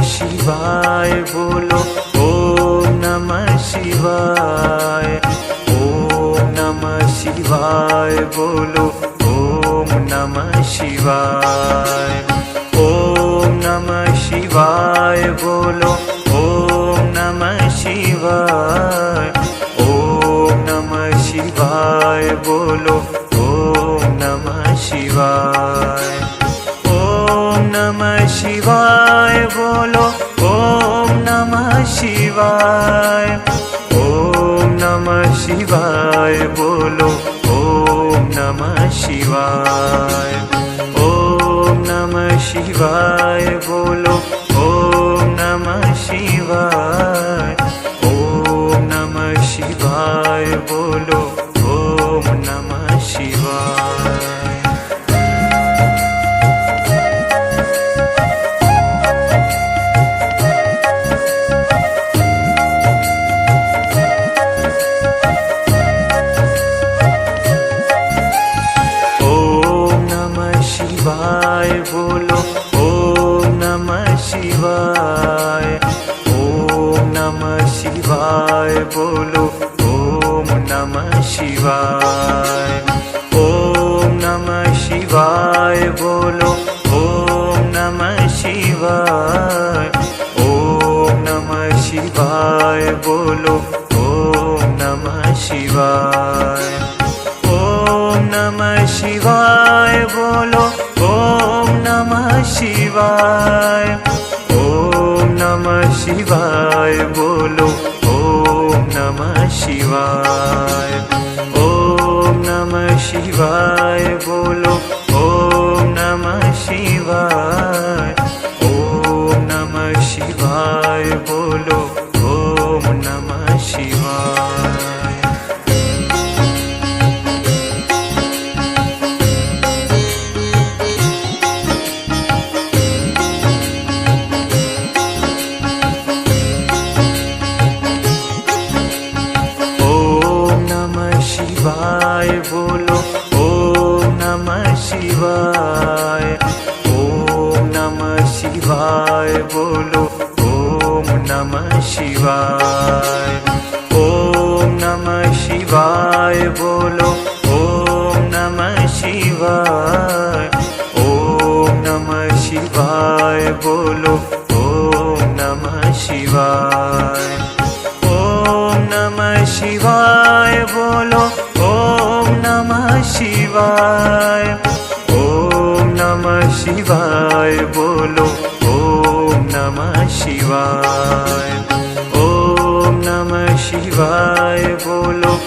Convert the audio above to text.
शिवाय बोलो, ओम नमः शिवाय। ओम नमः शिवाय बोलो, ओम नमः शिवाय। ओम नमः शिवाय बोलो, ओम नमः शिवाय। ओम नमः शिवाय बोलो, ओम नमः शिवाय। ओम नमः शिवाय बोलो, ओम नमः शिवाय। ओम नमः शिवाय बोलो, ओम नमः शिवाय। ओम नमः शिवाय बोलो, ओम नमः शिवाय। ओम नमः शिवाय बोलो, ओम नमः शिवाय। शिवाय बोलो, ओम नमः शिवाय। ओम नमः शिवाय बोलो, ओम नमः शिवाय। ओम नमः शिवाय बोलो, ओम नमः शिवाय। ओम नमः शिवाय बोलो, ओम नमः शिवाय। ओम नमः शिवाय बोलो, ओम नमः शिवाय। ओम नमः शिवाय बोलो, ओम नमः शिवाय। ओम नमः शिवाय बोलो, ओम नमः शिवाय। ओम नमः शिवाय बोलो, ओम नमः शिवाय। शिवाय बोलो, ओम नमः शिवाय। ओम नमः शिवाय बोलो, ओम नमः शिवाय। ओम नमः शिवाय बोलो, ओम नमः शिवाय। ओम नमः शिवाय बोलो, ओम नमः शिवाय। ओम नमः शिवाय बोलो, ओम नमः शिवाय। ओम नमः शिवाय बोलो, ओम नमः शिवाय। ओम नमः शिवाय बोलो,